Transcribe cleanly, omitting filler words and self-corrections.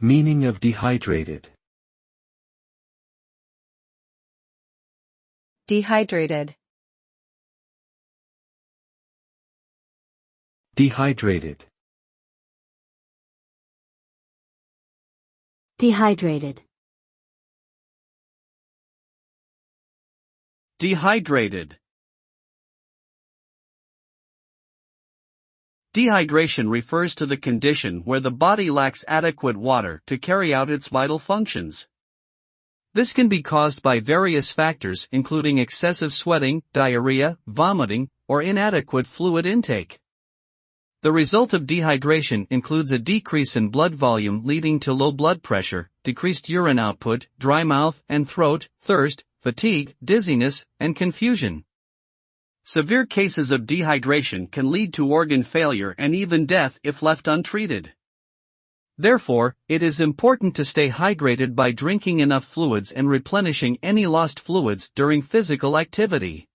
Meaning of dehydrated. Dehydrated. Dehydrated. Dehydrated. Dehydrated. Dehydration refers to the condition where the body lacks adequate water to carry out its vital functions. This can be caused by various factors including excessive sweating, diarrhea, vomiting, or inadequate fluid intake. The result of dehydration includes a decrease in blood volume leading to low blood pressure, decreased urine output, dry mouth and throat, thirst, fatigue, dizziness, and confusion. Severe cases of dehydration can lead to organ failure and even death if left untreated. Therefore, it is important to stay hydrated by drinking enough fluids and replenishing any lost fluids during physical activity.